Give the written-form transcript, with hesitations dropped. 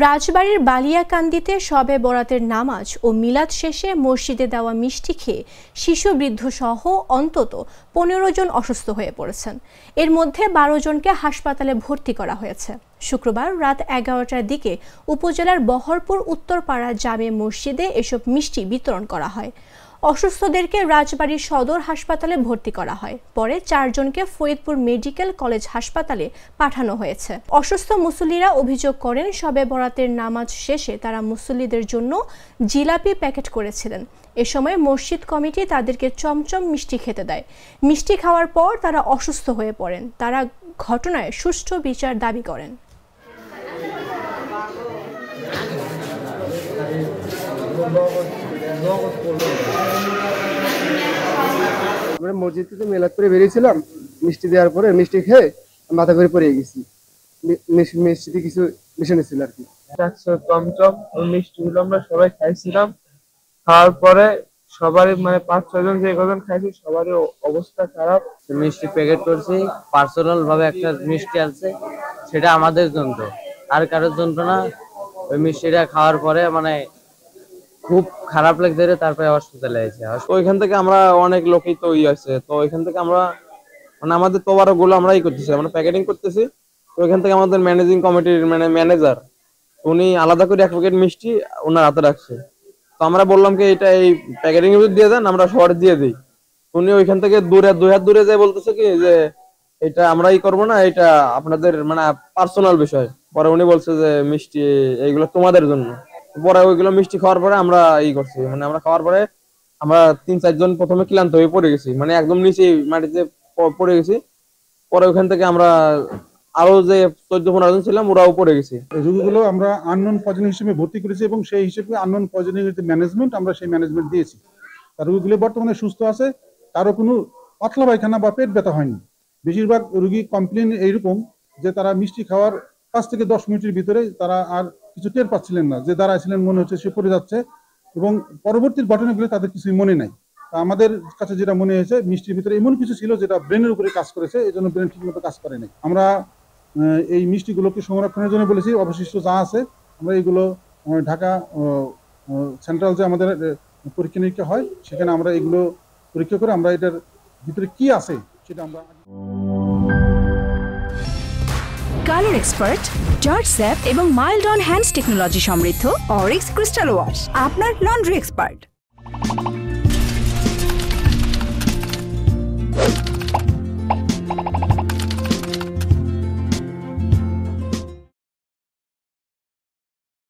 রাজবাড়ীর বালিয়াকান্দিতে শবে বরাতের নামাজ ও মিলাদ শেষে মসজিদে দেওয়া মিষ্টি খেয়ে শিশু বৃদ্ধ সহ অন্তত ১৫ জন অসুস্থ হয়ে পড়েছেন। এর মধ্যে ১২ জনকে হাসপাতালে ভর্তি করা হয়েছে। শুক্রবার রাত ১১টার দিকে উপজেলার বহরপুর উত্তরপাড়া জামে মসজিদে এসব মিষ্টি বিতরণ করা হয়। অসুস্থদেরকে রাজবাড়ী সদর হাসপাতালে ভর্তি করা হয়। পরে ৪ জনকে ফরিদপুর মেডিকেল কলেজ হাসপাতালে পাঠানো হয়েছে। অসুস্থ মুসল্লিরা অভিযোগ করেন, শবে বরাতের নামাজ শেষে তারা মুসল্লিদের জন্য জিলাপি প্যাকেট করেছিলেন। এ সময় মসজিদ কমিটি তাদেরকে চমচম মিষ্টি খেতে দেয়। মিষ্টি খাওয়ার পর তারা অসুস্থ হয়ে পড়েন। তারা ঘটনায় সুষ্ঠু বিচার দাবি করেন। আমরা মসজিদ থেকে মিলাদ করে বেরিয়েছিলাম, মিষ্টি দেওয়ার পরে মিষ্টি খেয়ে মাথা করে পড়ে গেছি। মিষ্টিতে কিছু মিশানো ছিল আর কি। চমচম ওই মিষ্টিগুলো আমরা সবাই খাইছিলাম। খাওয়ার পরে সবারই মানে ৫-৬ জন যে কজন খাইছি সবারই অবস্থা খারাপ। মিষ্টি প্যাকেট করছি, পার্সোনাল ভাবে একটা মিষ্টি আছে, সেটা আমাদের জন্য, আর কারোর জন্য না। ওই মিষ্টিটা খাওয়ার পরে মানে খুব খারাপ লাগছে, তারপরে হসপিটালে এসে ওইখান থেকে আমরা অনেক লোকই তো আছে, তো ওইখান থেকে আমরা মানে আমাদের তোবারক গুলো আমরাই করতেছি, আমরা প্যাকেটিং করতেছি। তো ওইখান থেকে আমাদের ম্যানেজিং কমিটির মানে ম্যানেজার উনি আলাদা করে ১ প্যাকেট মিষ্টি ওনার হাতে রাখছে। তো আমরা বললাম কি এটা এই প্যাকেটিং এ দিয়ে দেন, আমরা সবার দিয়ে দিই। উনি ওইখান থেকে দূরে ২ হাত দূরে যায় বলতেছে কি যে এটা আমরাই করবো না, এটা আপনাদের মানে পার্সোনাল বিষয়। পরে উনি বলছে যে মিষ্টি এইগুলো তোমাদের জন্য। পরে ওইগুলো মিষ্টি খাওয়ার পরে আমরা করছি, মানে আমরা খাওয়ার পরে আমরা ৩-৪ জন প্রথমে ক্লান্ত হয়ে পড়ে গেছি, মানে একদম নিচে মাটিতে পড়ে গেছি। পরে ওখান থেকে আমরা আরো যে ১৪-১৫ জন ছিলাম ওরাও পড়ে গেছি। রোগীগুলো আমরা আননোন পয়জনিং হিসেবে ভর্তি করেছি এবং সেই হিসেবে আননোন পয়জনিং এর যে ম্যানেজমেন্ট আমরা সেই ম্যানেজমেন্ট দিয়েছি। তার রোগীগুলো বর্তমানে সুস্থ আছে, কারো কোনো পাতলা পায়খানা বা পেট ব্যথা হয়নি। বেশিরভাগ রোগী কমপ্লেন এইরকম যে তারা মিষ্টি খাওয়ার ৫ থেকে ১০ মিনিটের ভিতরে তারা আর কিছু টের পাচ্ছিলেন না, যে দাঁড়াইছিলেন মনে হচ্ছে সে পড়ে যাচ্ছে, এবং পরবর্তী ঘটনাগুলো তাদের কিছুই মনে নাই। আমাদের কাছে যেটা মনে হয়েছে মিষ্টির ভিতরে এমন কিছু ছিল যেটা ব্রেনের উপরে কাজ করেছে, এই জন্য ব্রেন ঠিকমতো কাজ করে নাই। আমরা এই মিষ্টিগুলোকে সংরক্ষণের জন্য বলেছি, অবশিষ্ট যা আছে আমরা এগুলো ঢাকা সেন্ট্রাল যে আমাদের পরীক্ষা নিরীক্ষা হয় সেখানে আমরা এগুলো পরীক্ষা করে আমরা এটার ভিতরে কি আছে সেটা আমরা। কালার এক্সপার্ট, জর্জ স্যাপ এবং মাইল্ড অন হ্যান্ডস টেকনোলজি সমৃদ্ধ অরিক্স ক্রিস্টাল ওয়াশ আপনার লন্ড্রি এক্সপার্ট।